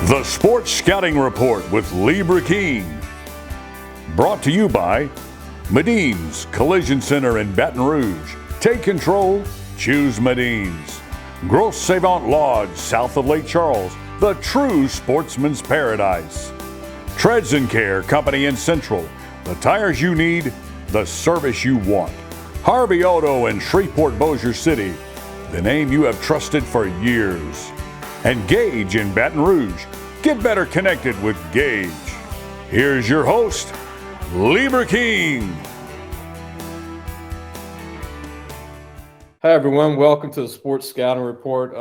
The Sports Scouting Report with Lee Brecheen. Brought to you by Medine's Collision Center in Baton Rouge. Take control, choose Medine's. Grosse Savant Lodge, south of Lake Charles, the true sportsman's paradise. Treads and Care Company in Central, the tires you need, the service you want. Harvey Auto in Shreveport, Bossier City, the name you have trusted for years. And Gage in Baton Rouge. Get better connected with Gage. Here's your host, Lee Brecheen. Hi, everyone. Welcome to the Sports Scouting Report.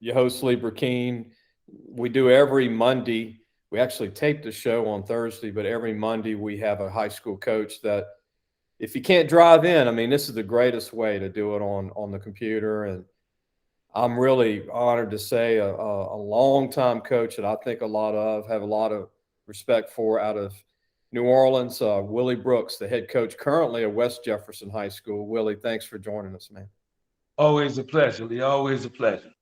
Your host, Lee Brecheen. We do every Monday. We actually tape the show on Thursday, but every Monday we have a high school coach that, if you can't drive in, I mean, this is the greatest way to do it on the computer. And I'm really honored to say a longtime coach that I think have a lot of respect for out of New Orleans, Willie Brooks, the head coach currently at West Jefferson High School. Willie, thanks for joining us, man. Always a pleasure, Lee. Always a pleasure.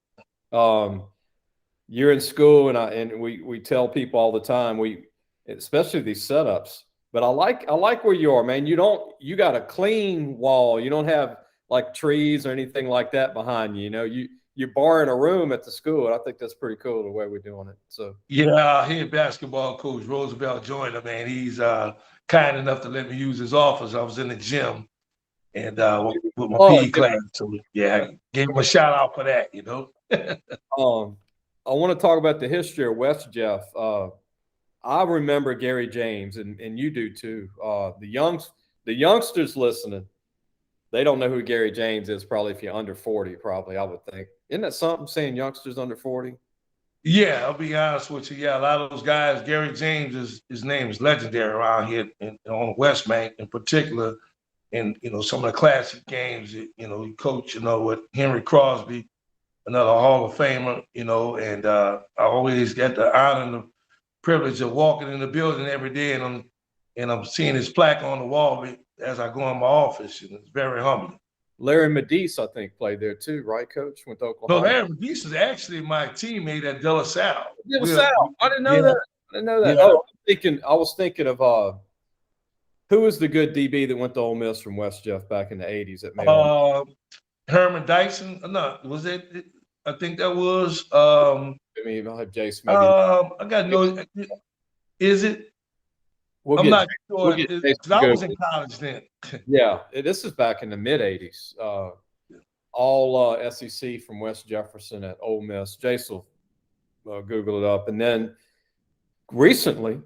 You're in school, and we tell people all the time, especially these setups. But I like where you are, man. You got a clean wall. You don't have like trees or anything like that behind you. You know, you're borrowing a room at the school, and I think that's pretty cool the way we're doing it. So yeah, head basketball coach Roosevelt Joyner, man. He's kind enough to let me use his office. I was in the gym and with my PE class. So yeah, gave him a shout out for that, you know. I want to talk about the history of West Jeff. I remember Gary James, and you do too. The youngsters listening, they don't know who Gary James is. Probably if you're under 40, probably I would think. Isn't that something saying youngsters under 40? Yeah, I'll be honest with you. Yeah, a lot of those guys. Gary James his name is legendary around here on the West Bank in particular. And some of the classic games. He coached with Henry Crosby, another Hall of Famer. And I always get the honor and the privilege of walking in the building every day, and I'm seeing his plaque on the wall as I go in my office, and it's very humbling. Larry Medice, I think, played there too, right, Coach? Went to Oklahoma. No, Larry Medice is actually my teammate at De La Salle. De La Salle. I didn't know that. I didn't know that. Yeah. I was thinking of who was the good DB that went to Ole Miss from West Jeff back in the 80s? Herman Dyson. No, was it? I think that was. I'll have Jace. Maybe. I got no. Is it? I'm not sure. I was in college then. Yeah, this is back in the mid '80s. All SEC from West Jefferson at Ole Miss. Jace will Google it up, and then recently,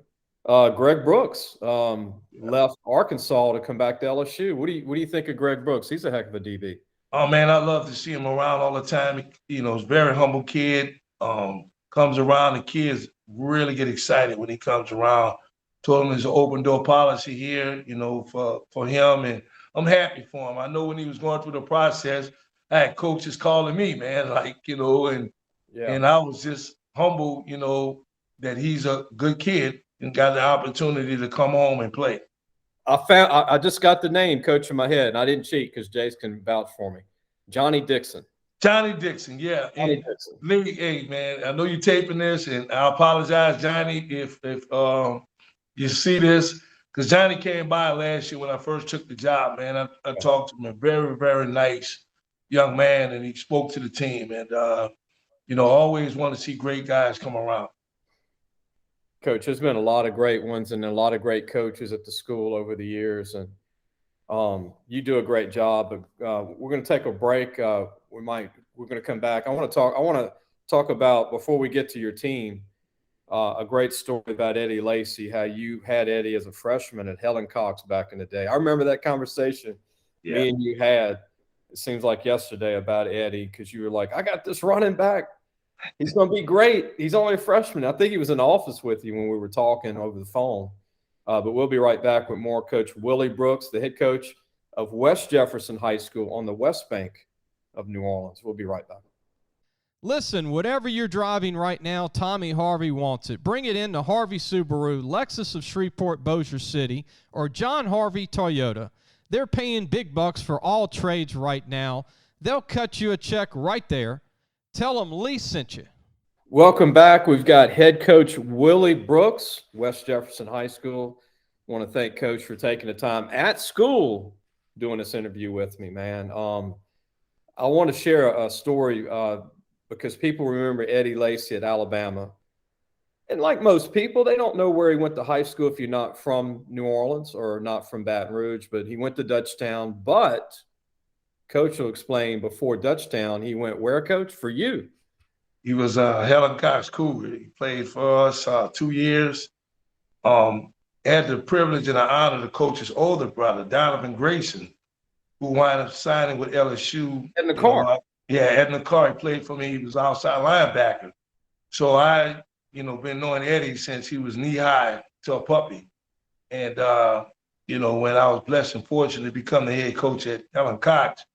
Greg Brooks left Arkansas to come back to LSU. What do you think of Greg Brooks? He's a heck of a DB. Oh man, I love to see him around all the time. He's a very humble kid. Comes around, the kids really get excited when he comes around. Told him there's an open door policy here, for him, and I'm happy for him. I know when he was going through the process, I had coaches calling me, man, and I was just humble, that he's a good kid and got the opportunity to come home and play. I just got the name, Coach, in my head, and I didn't cheat because Jace can vouch for me. Johnny Dixon. Johnny Dixon, yeah. Johnny Dixon. Lee, hey, man, I know you're taping this, and I apologize, Johnny, if you see this, because Johnny came by last year when I first took the job, man. I talked to him, a very, very nice young man, and he spoke to the team. And, always want to see great guys come around. Coach, there's been a lot of great ones and a lot of great coaches at the school over the years. And you do a great job. We're going to take a break. We're going to come back. I want to talk about, before we get to your team, a great story about Eddie Lacy, how you had Eddie as a freshman at Helen Cox back in the day. I remember that conversation me and you had, it seems like yesterday, about Eddie, because you were like, I got this running back. He's going to be great. He's only a freshman. I think he was in the office with you when we were talking over the phone. But we'll be right back with more Coach Willie Brooks, the head coach of West Jefferson High School on the West Bank of New Orleans. We'll be right back. Listen, whatever you're driving right now, Tommy Harvey wants it. Bring it in to Harvey Subaru, Lexus of Shreveport, Bossier City, or John Harvey Toyota. They're paying big bucks for all trades right now. They'll cut you a check right there. Tell them Lee sent you. Welcome back. We've got head coach Willie Brooks, West Jefferson High School. I want to thank Coach for taking the time at school doing this interview with me, man. I want to share a story because people remember Eddie Lacy at Alabama. And like most people, they don't know where he went to high school if you're not from New Orleans or not from Baton Rouge, but he went to Dutchtown. But Coach will explain before Dutchtown, he went where, Coach? For you. He was Helen Cox Cougar. He played for us 2 years. Had the privilege and the honor to coach his older brother, Donovan Grayson, who wound up signing with LSU. In the car. In the car. He played for me. He was outside linebacker. So I, been knowing Eddie since he was knee-high to a puppy. And, when I was blessed and fortunate to become the head coach at Helen Cox,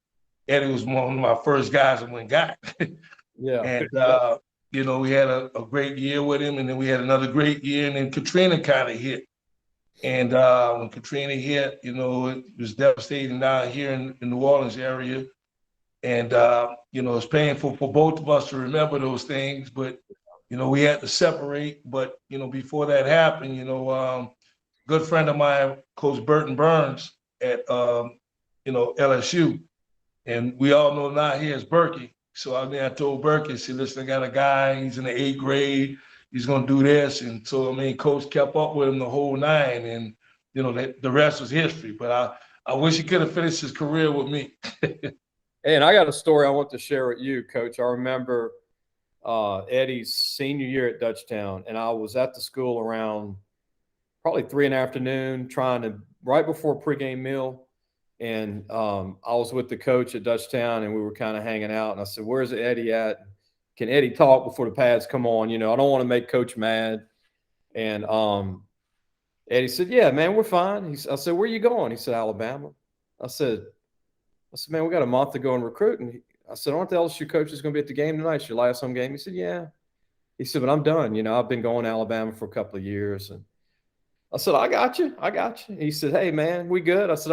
Eddie was one of my first guys I went and got. Yeah. And, we had a great year with him, and then we had another great year, and then Katrina kind of hit. And when Katrina hit, it was devastating down here in the New Orleans area. And, it's painful for both of us to remember those things, but, we had to separate. But, before that happened, good friend of mine, Coach Burton Burns at, LSU. And we all know now he is Berkey. So I told Berkey, I said, listen, I got a guy, he's in the 8th grade, he's gonna do this. And so, Coach kept up with him the whole 9, and the rest was history. But I wish he could have finished his career with me. And I got a story I want to share with you, Coach. I remember Eddie's senior year at Dutchtown, and I was at the school around probably 3 in the afternoon, right before pregame meal. And I was with the coach at Dutchtown, and we were kind of hanging out. And I said, "Where's Eddie at? Can Eddie talk before the pads come on? I don't want to make Coach mad." And Eddie said, "Yeah, man, we're fine." I said, "Where are you going?" He said, "Alabama." I said, "Man, we got a month to go and recruit." And I said, "Aren't the LSU coaches going to be at the game tonight? It's your last home game?" He said, "Yeah." He said, "But I'm done. I've been going to Alabama for a couple of years." And I said, I got you. He said, "Hey, man, we good?" I said,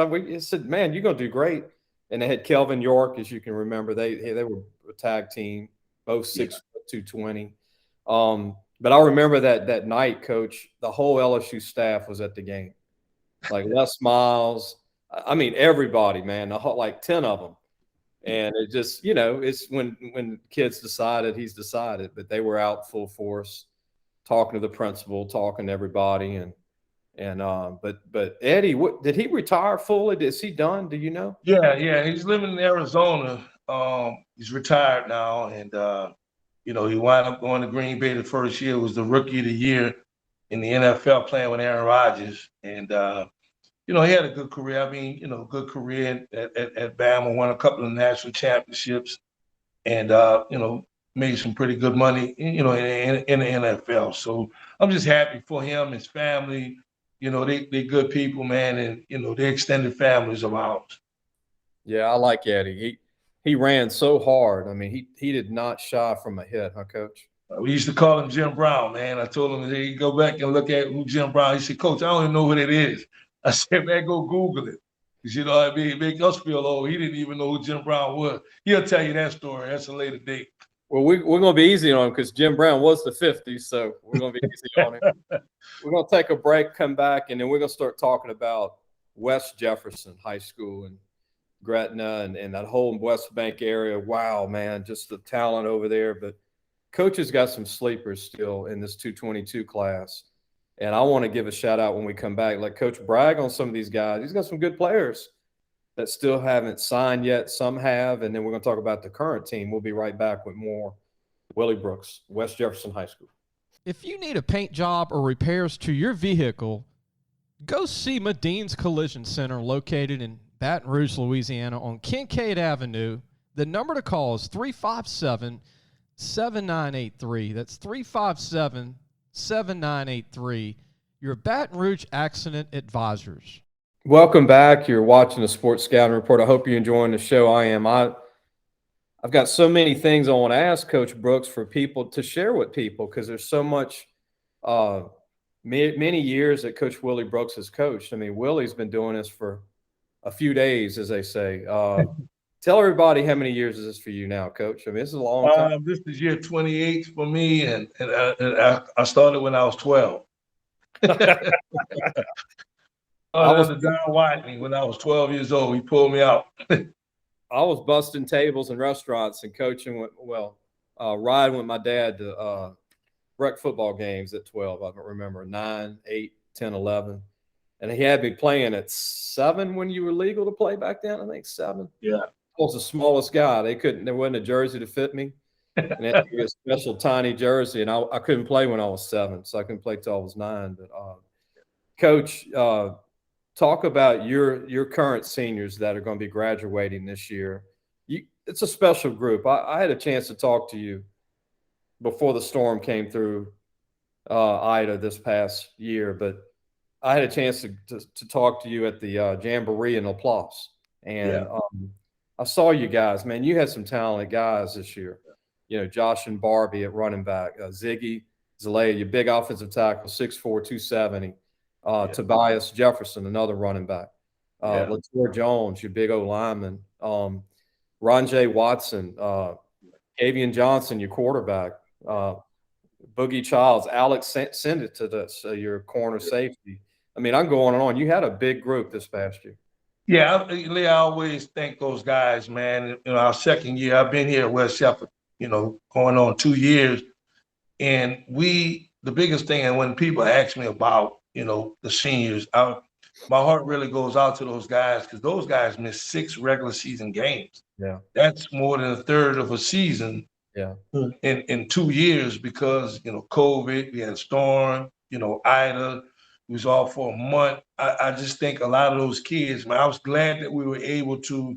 "Man, you're going to do great." And they had Kelvin York, as you can remember. They were a tag team, both 6'2", 220. But I remember that night, Coach, the whole LSU staff was at the game. Like Les Miles. Everybody, man, like 10 of them. And it just, it's when kids decided, he's decided. But they were out full force, talking to the principal, talking to everybody. But Eddie, did he retire fully? Is he done? Do you know? Yeah. He's living in Arizona. He's retired now, and he wound up going to Green Bay the first year. It was the rookie of the year in the NFL, playing with Aaron Rodgers, and he had a good career. Good career at Bama. Won a couple of national championships, and made some pretty good money. In the NFL. So I'm just happy for him, his family. They good people, man, and they extended families of ours. Yeah, I like Eddie. He ran so hard. He did not shy from a hit, huh, Coach? We used to call him Jim Brown, man. I told him, hey, go back and look at who Jim Brown. He said, "Coach, I don't even know who that is." I said, "Man, go Google it." Because make us feel old. He didn't even know who Jim Brown was. He'll tell you that story. That's a later date. Well, we're going to be easy on him because Jim Brown was the 50s, so we're going to be easy on him. We're going to take a break, come back, and then we're going to start talking about West Jefferson High School and Gretna and that whole West Bank area. Wow, man, just the talent over there. But Coach has got some sleepers still in this 222 class. And I want to give a shout-out when we come back. Let Coach brag on some of these guys. He's got some good players that still haven't signed yet. Some have, and then we're going to talk about the current team. We'll be right back with more Willie Brooks, West Jefferson High School. If you need a paint job or repairs to your vehicle, go see Medine's Collision Center located in Baton Rouge, Louisiana on Kincaid Avenue. The number to call is 357-7983. That's 357-7983. Your Baton Rouge Accident Advisors. Welcome back. You're watching the Sports Scouting Report. I hope you're enjoying the show. I am. I've got so many things I want to ask Coach Brooks for people to share with people because there's so much many years that Coach Willie Brooks has coached. Willie's been doing this for a few days, as they say. Tell everybody how many years is this for you now, Coach? I mean, this is a long time. This is year 28 for me, and I started when I was 12. I was Don Whitney when I was 12 years old. He pulled me out. I was busting tables in restaurants and coaching riding with my dad to rec football games at 12. I don't remember, 9, 8, 10, 11. And he had me playing at 7 when you were legal to play back then. I think 7. Yeah. I was the smallest guy. There wasn't a jersey to fit me. And they had to give me a special tiny jersey. And I couldn't play when I was 7, so I couldn't play till I was 9. But Coach, talk about your current seniors that are going to be graduating this year. It's a special group. I had a chance to talk to you before the storm came through Ida this past year, but I had a chance to talk to you at the Jamboree in LaPlace. And I saw you guys, man. You had some talented guys this year. You know, Josh and Barbie at running back, Ziggy Zalea, your big offensive tackle, 6'4", 270. Tobias Jefferson, another running back. Latour Jones, your big O lineman. Ronjay Watson, Avian Johnson, your quarterback. Boogie Childs, Alex send it to this, your corner safety. I mean, I'm going on. You had a big group this past year. Yeah, Lee, I always thank those guys, man. You know, our second year, I've been here at West Jefferson, you know, going on 2 years. And the biggest thing, and when people ask me about, you know, the seniors, my heart really goes out to those guys because those guys missed 6 regular season games. Yeah. That's more than a third of a season. Yeah. In 2 years because, you know, COVID, we had a storm, you know, Ida, it was off for a month. I just think a lot of those kids, man, I was glad that we were able to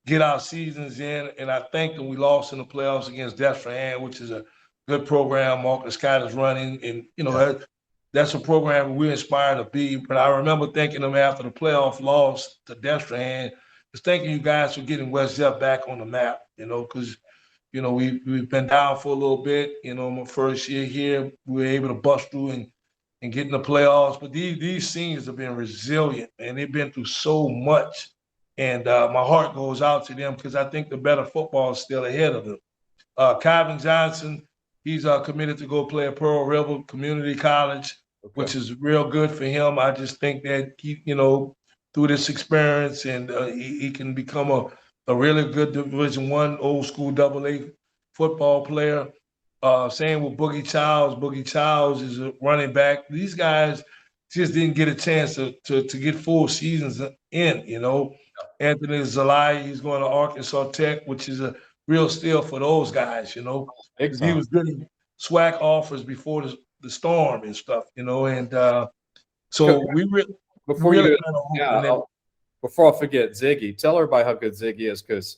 get our seasons in, and I think that we lost in the playoffs against Brecheen, which is a good program Marcus Scott is running, and, you know, that's a program we're inspired to be. But I remember thanking them after the playoff loss to Brecheen, just thanking you guys for getting West Jeff back on the map, you know, because you know, we've been down for a little bit. You know, my first year here, we were able to bust through and get in the playoffs. But these seniors have been resilient, and they've been through so much. And my heart goes out to them because I think the better football is still ahead of them. Calvin Johnson, he's committed to go play at Pearl River Community College, which is real good for him. I just think that he, you know, through this experience, and he can become a really good Division I old school AA football player. Same with Boogie Childs. Boogie Childs is a running back. These guys just didn't get a chance to get full seasons in, you know. Anthony Zalai, he's going to Arkansas Tech, which is a real steal for those guys, you know. He was getting SWAC offers before the storm and stuff, you know. And so we really – Before I forget, Ziggy, tell everybody how good Ziggy is because,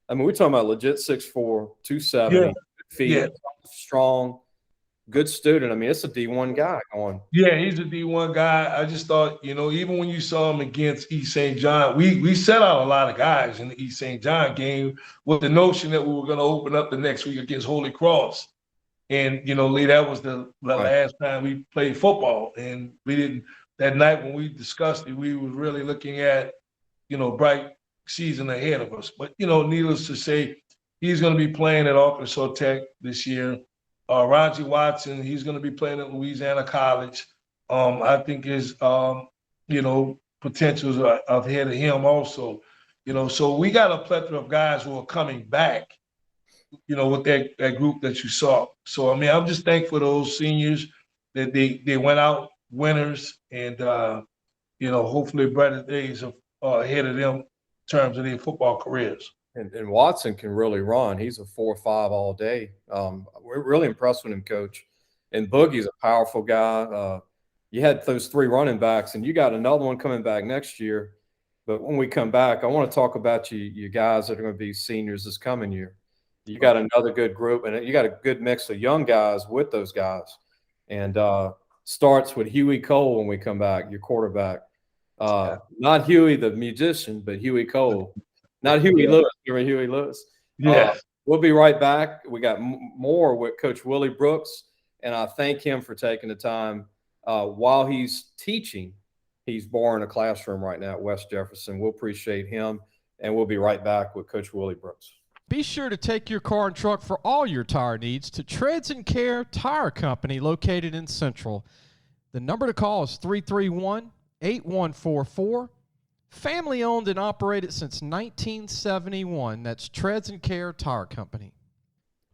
I mean, we're talking about legit 6'4", 270, feet, strong, good student. I mean, it's a D1 guy going. Yeah, he's a D1 guy. I just thought, you know, even when you saw him against East St. John, we set out a lot of guys in the East St. John game with the notion that we were going to open up the next week against Holy Cross. And, you know, Lee, that was the last time we played football. And we didn't – that night when we discussed it, we were really looking at, you know, bright season ahead of us. But, you know, needless to say, he's going to be playing at Arkansas Tech this year. Ronjay Watson, he's going to be playing at Louisiana College. I think his, you know, potentials are ahead of him also. You know, so we got a plethora of guys who are coming back, you know, with that group that you saw. So, I mean, I'm just thankful for those seniors that they went out winners and, you know, hopefully brighter days are ahead of them in terms of their football careers. And Watson can really run. He's a 4.5 all day. We're really impressed with him, Coach. And Boogie's a powerful guy. You had those 3 running backs, and you got another one coming back next year. But when we come back, I want to talk about you guys that are going to be seniors this coming year. You got another good group, and you got a good mix of young guys with those guys. And starts with Huey Cole when we come back, your quarterback. Not Huey the musician, but Huey Cole. Not Huey Lewis. Remember Huey Lewis? Yeah. We'll be right back. We got more with Coach Willie Brooks, and I thank him for taking the time while he's teaching. He's borrowing a classroom right now at West Jefferson. We'll appreciate him and we'll be right back with Coach Willie Brooks. Be sure to take your car and truck for all your tire needs to Treads and Care Tire Company located in Central. The number to call is 331-8144. Family owned and operated since 1971. That's Treads and Care Tire Company.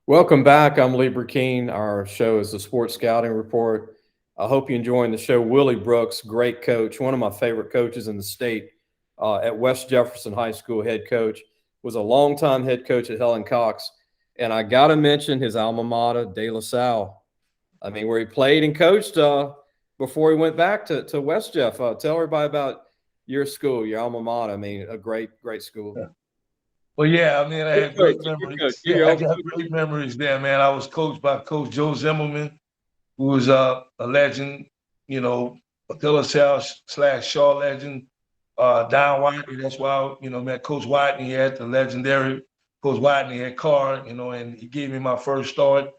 Welcome back. I'm Lee Brecheen. Our show is the Sports Scouting Report. I hope you're enjoying the show. Willie Brooks, great coach, one of my favorite coaches in the state at West Jefferson High School, head coach, was a longtime head coach at Helen Cox. And I got to mention his alma mater, De La Salle. I mean, where he played and coached before he went back to West Jeff. Tell everybody about your school, your alma mater. I mean, a great school. Yeah. Well, yeah, I mean, I had great memories. Yeah, I got great memories there, man. I was coached by Coach Joe Zimmerman, who was a legend, you know, a De La Salle / Shaw legend. Don Whitney, that's why I, met Coach Whitney. He had the legendary Coach Whitney at Carr, and he gave me my first start.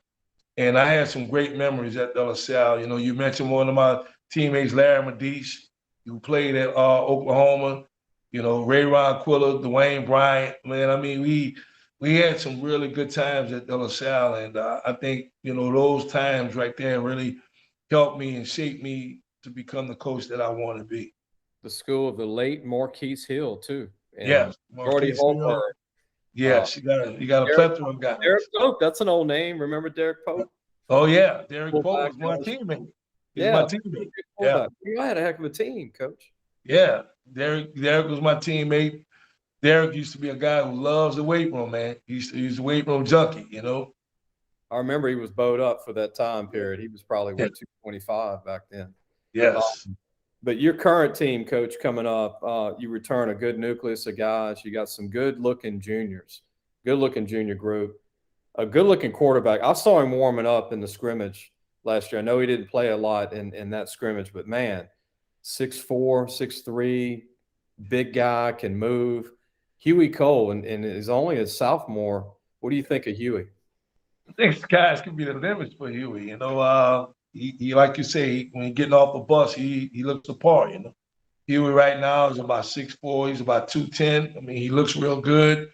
And I had some great memories at De La Salle. You mentioned one of my teammates, Larry Medice, who played at Oklahoma. Ray Ronquilla, Dwayne Bryant. Man, I mean, we had some really good times at De La Salle, and I think those times right there really helped me and shaped me to become the coach that I want to be. The school of the late Marquise Hill too. And yes, Jordy Holberg. Yes, you got a plethora of guys. Derek Pope, that's an old name. Remember Derek Pope? Oh yeah, Derek Pope was my teammate. My teammate. Yeah, you had a heck of a team, Coach. Yeah, Derek was my teammate. Derek used to be a guy who loves the weight room, man. He's a weight room junkie, I remember he was bowed up for that time period. He was probably 225 back then. Yes. But your current team, Coach, coming up, you return a good nucleus of guys. You got some good-looking juniors, good-looking junior group, a good-looking quarterback. I saw him warming up in the scrimmage last year. I know he didn't play a lot in that scrimmage, but, man, 6'4", 6'3", big guy, can move. Huey Cole, and is only a sophomore. What do you think of Huey? I think the guys can be the limits for Huey. He like you say, when he's getting off the bus, he looks the part. Huey right now is about 6'4". He's about 210. I mean, he looks real good.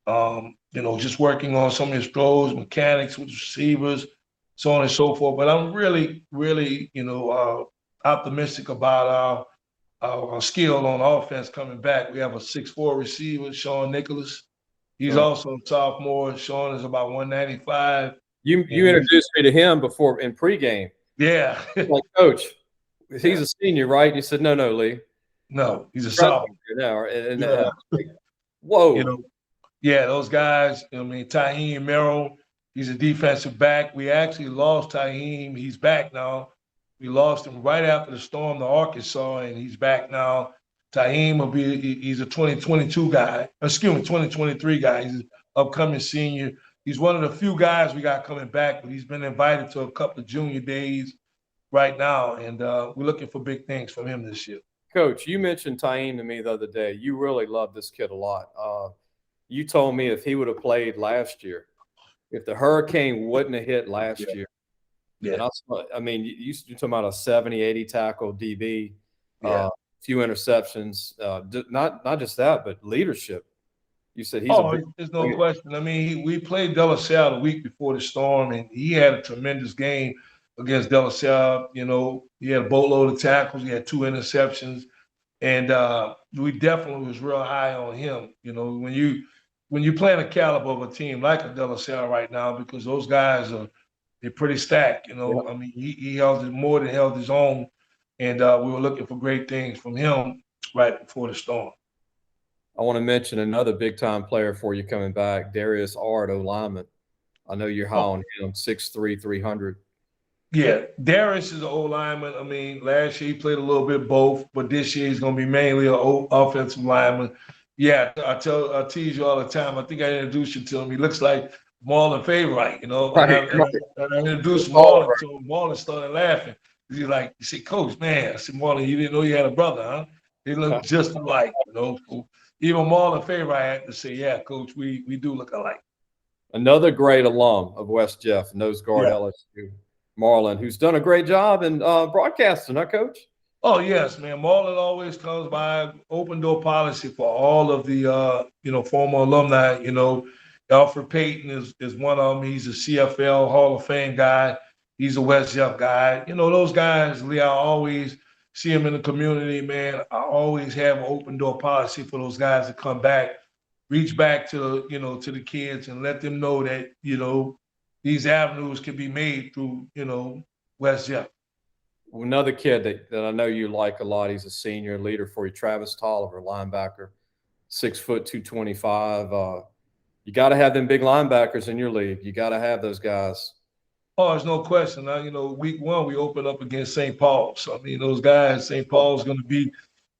Just working on some of his throws, mechanics with receivers, so on and so forth. But I'm really, really, optimistic about our skill on offense coming back. We have a 6'4" receiver, Sean Nicholas. He's also a sophomore. Sean is about 195. You introduced me to him before in pregame. Yeah. Like, Coach, he's a senior, right? You said, no, Lee. No, he's a sophomore. Now, whoa. Yeah, those guys, Taheem Merrill, he's a defensive back. We actually lost Taheem. He's back now. We lost him right after the storm to Arkansas, and he's back now. Taheem he's a 2022 guy. 2023 guy. He's an upcoming senior. He's one of the few guys we got coming back, but he's been invited to a couple of junior days right now, and we're looking for big things from him this year. Coach, you mentioned Taheem to me the other day. You really love this kid a lot. You told me if he would have played last year, if the hurricane wouldn't have hit last year, and you're talking about a 70, 80 tackle DB, few interceptions, not just that, but leadership. You said there's no question. I mean, we played De La Salle the week before the storm, and he had a tremendous game against De La Salle. He had a boatload of tackles. He had 2 interceptions, and we definitely was real high on him. When you play in a caliber of a team like a De La Salle right now, because those guys they're pretty stacked. I mean, he held more than held his own, and we were looking for great things from him right before the storm. I want to mention another big-time player for you coming back, Darius Ard, O-lineman. I know you're high on him, 6'3", 300. Yeah, Darius is an O-lineman. I mean, last year he played a little bit both, but this year he's going to be mainly an offensive lineman. Yeah, I tease you all the time. I think I introduced you to him. He looks like Marlon Favorite, Right. And I introduced Marlon to him. Marlon started laughing. He said, Coach, man. I said, Marlon, you didn't know you had a brother, huh? He looked just alike, Even Marlon Favorite had to say, yeah, Coach, we do look alike. Another great alum of West Jeff, nose guard LSU, Marlon, who's done a great job in broadcasting, huh, Coach? Oh yes, man. Marlon always comes by. Open door policy for all of the former alumni. Alfred Payton is one of them. He's a CFL Hall of Fame guy. He's a West Jeff guy. Those guys, Lee, I always see them in the community, man. I always have an open door policy for those guys to come back, reach back to the kids and let them know that, these avenues can be made through, West Jeff. Another kid that I know you like a lot, he's a senior leader for you, Travis Tolliver, linebacker, 6', 225. You got to have them big linebackers in your league. You got to have those guys. Oh, there's no question. Now, week one, we opened up against St. Paul. So, those guys, St. Paul's going to be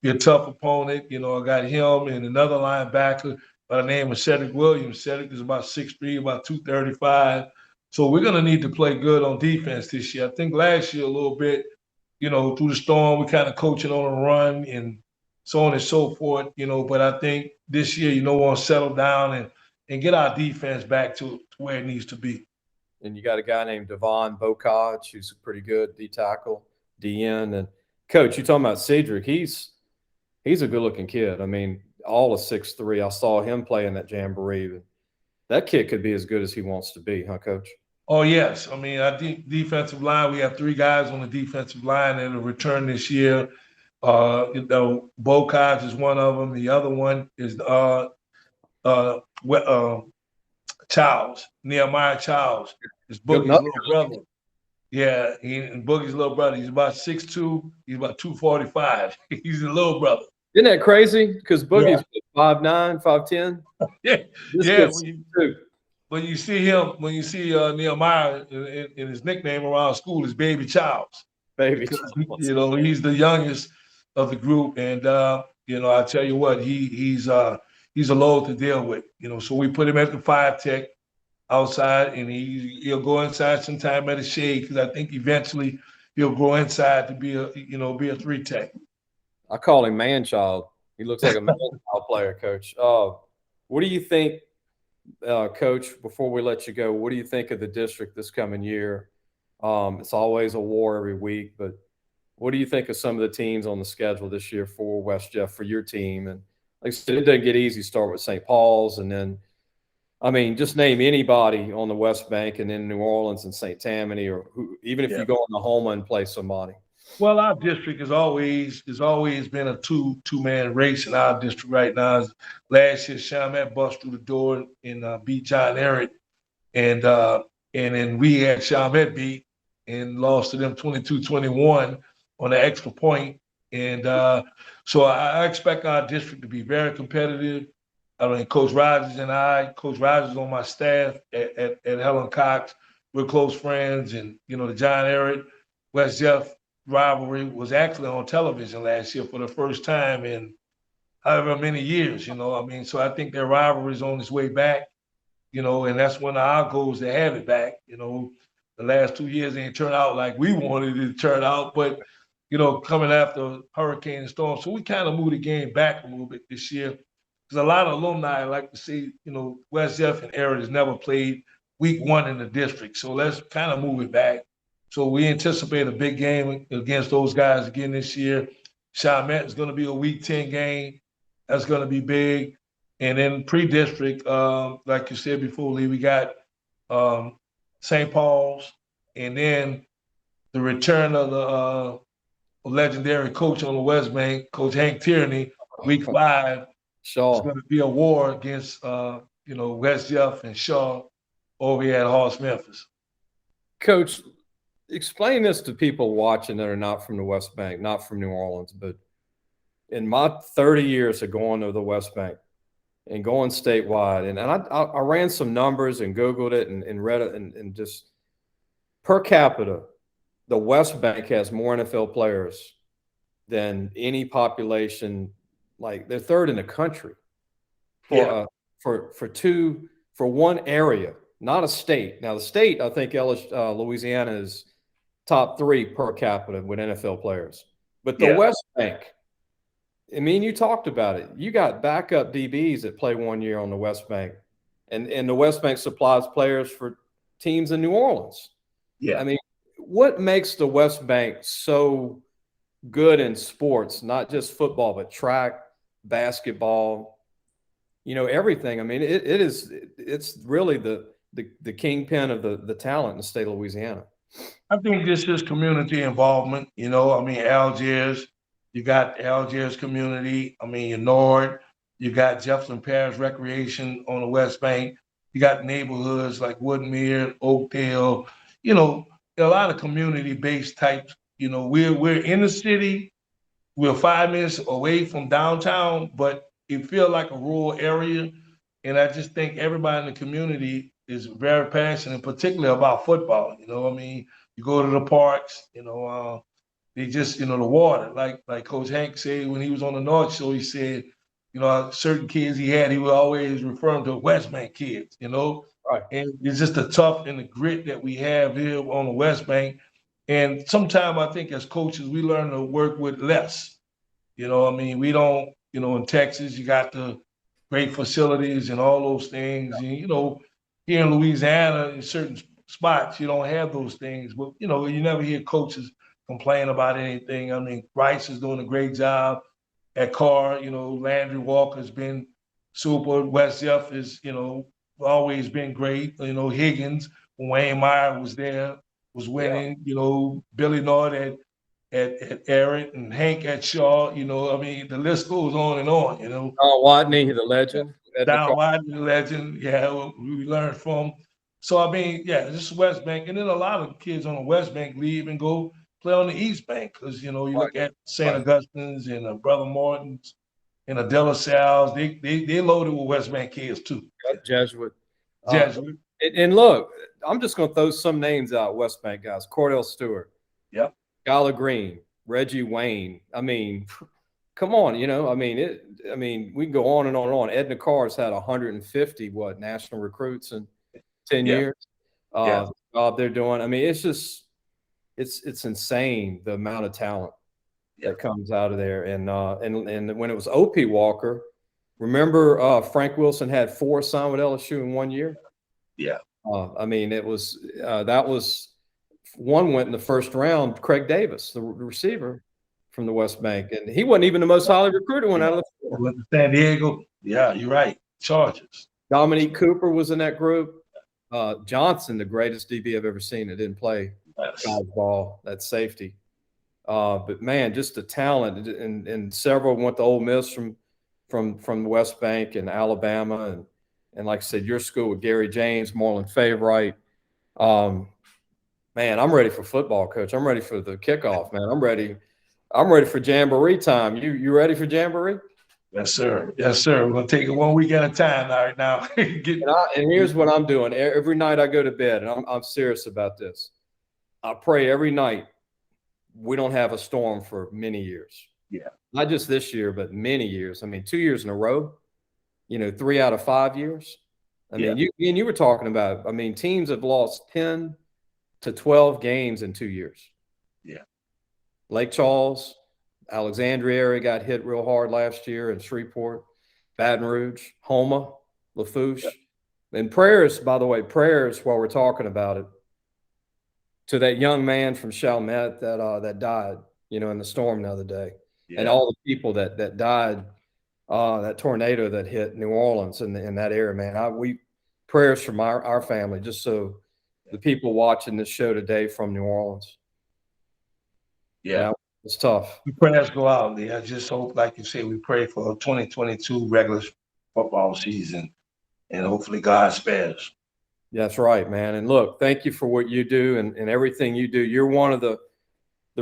a tough opponent. I got him and another linebacker by the name of Cedric Williams. Cedric is about 6'3", about 235. So we're going to need to play good on defense this year. I think last year a little bit, through the storm, we kind of coaching on a run and so on and so forth, but I think this year, we want to settle down and get our defense back to where it needs to be. And you got a guy named Devon Bocage, who's a pretty good D tackle, DN. And Coach, you talking about Cedric? He's a good-looking kid. I mean, all of 6'3". I saw him play in that jamboree. That kid could be as good as he wants to be, huh, Coach? Oh, yes. I think defensive line, we have 3 guys on the defensive line that will return this year. Bocage is one of them. The other one is Charles, Nehemiah Charles. It's Boogie's little brother. Yeah, and Boogie's little brother. He's about 6'2". He's about 245. He's a little brother. Isn't that crazy? Because Boogie's 5'9", 5'10". Yeah. When you see him, Nehemiah, and his nickname around school is Baby Charles. Because, he's the youngest of the group, and I tell you what, he's a load to deal with. So we put him at the 5 tech outside, and he'll go inside sometime at a shade because I think eventually he'll grow inside to be a 3 tech. I call him man-child. He looks like a man-child player, Coach. What do you think, Coach, before we let you go, what do you think of the district this coming year? It's always a war every week, but what do you think of some of the teams on the schedule this year for West Jeff, for your team? And like I said, it doesn't get easy. Start with St. Paul's, and then, just name anybody on the West Bank, and then New Orleans and St. Tammany, or even if you go on the Homa and play somebody. Well, our district has always been a two-man race in our district right now. Last year, Chalmette bust through the door and beat John Ehret, and then we had Chalmette beat and lost to them 22-21 on the extra point. And so I expect our district to be very competitive. Coach Rogers Coach Rogers on my staff at Helen Cox, we're close friends. And, the John Ehret, West Jeff rivalry was actually on television last year for the first time in however many years, So I think their rivalry is on its way back, and that's one of our goals to have it back. The last 2 years ain't turned out like we wanted it to turn out, but coming after hurricane and storm. So we kind of moved the game back a little bit this year. Because a lot of alumni like to see, West Jeff and Ehret has never played week 1 in the district. So let's kind of move it back. So we anticipate a big game against those guys again this year. Chalmette is going to be a week 10 game. That's going to be big. And then pre-district, like you said before, Lee, we got St. Paul's, and then the return of the legendary coach on the West Bank, Coach Hank Tierney, week 5. Shaw. It's going to be a war against, West Jeff and Shaw over here at Hoss Memphis. Coach, explain this to people watching that are not from the West Bank, not from New Orleans, but in my 30 years of going to the West Bank and going statewide, and I ran some numbers and Googled it and read it, and just per capita, the West Bank has more NFL players than any population. Like, they're third in the country for one area, not a state. Now, the state, I think Louisiana is top 3 per capita with NFL players. But the West Bank, you talked about it. You got backup DBs that play 1 year on the West Bank, and the West Bank supplies players for teams in New Orleans. Yeah. What makes the West Bank so good in sports, not just football, but track, basketball, everything. I mean, it's really the kingpin of the talent in the state of Louisiana. I think this is community involvement. I mean, Algiers, you got Algiers community. I mean, your Nord, you got Jefferson Parish Recreation on the West Bank. You got neighborhoods like Woodmere, Oakdale. A lot of community-based types. We're in the city. We're 5 minutes away from downtown, but it feels like a rural area. And I just think everybody in the community is very passionate, particularly about football. I mean, you go to the parks, they just, the water, like Coach Hank said when he was on the North Show, he said, certain kids he would always refer them to West Bank kids, Right. And it's just the tough and the grit that we have here on the West Bank. And sometimes I think as coaches, we learn to work with less. I mean, we don't, in Texas, you got the great facilities and all those things. And, here in Louisiana, in certain spots, you don't have those things. But, you never hear coaches complain about anything. I mean, Bryce is doing a great job at Carr. Landry Walker's been super. West Jeff is, always been great. Higgins, when Wayne Meyer was there, was winning. Billy Nord at Eric and Hank at Shaw. I mean, the list goes on and on. Don Watney, the legend. Don Watney, the legend. Yeah, we learned from. So I mean, yeah, this is West Bank, and then a lot of kids on the West Bank leave and go play on the East Bank because you look at St. Augustine's and Brother Morton's and De La Salle's. They loaded with West Bank kids too. Jesuit. Jesuit. And look, I'm just going to throw some names out, West Bank guys. Cordell Stewart. Yep. Skylar Green, Reggie Wayne. I mean, come on, I mean, we can go on and on and on. Edna Carr's had 150 national recruits in 10 years. They're doing. I mean, it's just it's insane the amount of talent that comes out of there. And when it was O.P. Walker, remember Frank Wilson had 4 signed with LSU in 1 year. Yeah. I mean, it was that was. One went in the first round, Craig Davis, the receiver from the West Bank. And he wasn't even the most highly recruited one out of the 4. Went to San Diego. Yeah, you're right. Chargers. Dominique Cooper was in that group. Johnson, the greatest DB I've ever seen that didn't play college ball, that safety. But, man, just the talent. And several went to Ole Miss from the West Bank and Alabama. And like I said, your school with Gary James, Moreland Favorite. Man, I'm ready for football, Coach. I'm ready for the kickoff, man. I'm ready for Jamboree time. You ready for Jamboree? Yes, sir. Yes, sir. We're going to take it 1 week at a time right now. And here's what I'm doing. Every night I go to bed, and I'm serious about this. I pray every night we don't have a storm for many years. Yeah. Not just this year, but many years. I mean, 2 years in a row, 3 out of 5 years. I mean, you were talking about, I mean, teams have lost 10 to 12 games in 2 years. Yeah. Lake Charles, Alexandria area got hit real hard last year, and Shreveport, Baton Rouge, Houma, Lafourche. Yeah. And prayers, by the way, while we're talking about it, to that young man from Chalmette that died, in the storm the other day. Yeah. And all the people that died, that tornado that hit New Orleans in that area, man. Prayers from our family, just so the people watching this show today from New Orleans. Yeah. It's tough. The prayers go out there. I just hope, like you say, we pray for a 2022 regular football season, and hopefully God spares. That's right, man. And look, thank you for what you do and everything you do. You're one of the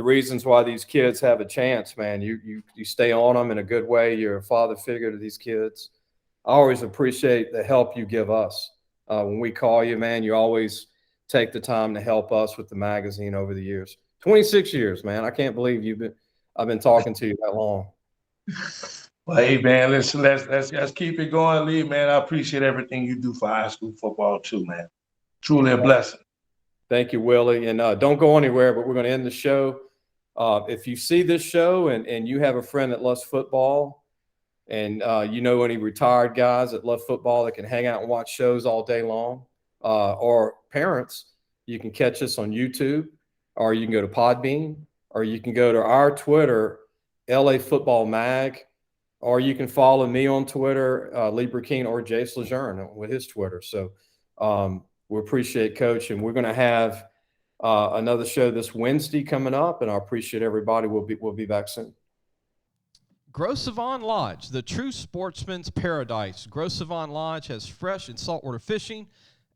reasons why these kids have a chance, man. You stay on them in a good way. You're a father figure to these kids. I always appreciate the help you give us. When we call you, man, you always take the time to help us with the magazine over the years. 26 years, man. I can't believe I've been talking to you that long. Well, hey, man, listen, let's keep it going, Lee, man. I appreciate everything you do for high school football too, man. Truly a blessing. Thank you, Willie. And don't go anywhere, but we're going to end the show. If you see this show and you have a friend that loves football and any retired guys that love football that can hang out and watch shows all day long, or parents, you can catch us on YouTube, or you can go to Podbean, or you can go to our Twitter, LA Football Mag, or you can follow me on Twitter, Lee Brecheen, or Jace Lejeune with his Twitter. So we appreciate Coach, and we're going to have another show this Wednesday coming up, and I appreciate everybody. We'll be back soon. Gros Savon Lodge, the true sportsman's paradise. Gros Savon Lodge has fresh and saltwater fishing,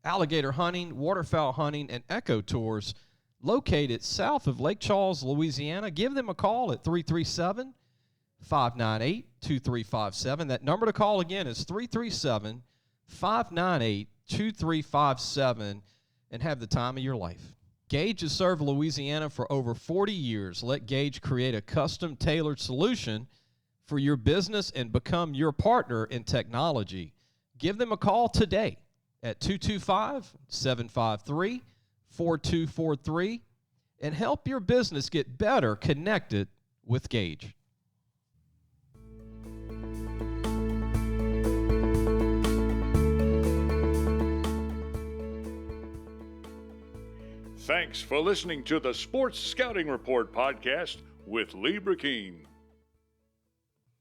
alligator hunting, waterfowl hunting, and eco tours located south of Lake Charles, Louisiana. Give them a call at 337-598-2357. That number to call again is 337-598-2357, and have the time of your life. Gage has served Louisiana for over 40 years. Let Gage create a custom tailored solution for your business and become your partner in technology. Give them a call today at 225-753-4243 and help your business get better connected with Gage. Thanks for listening to the Sports Scouting Report podcast with Lee Brecheen.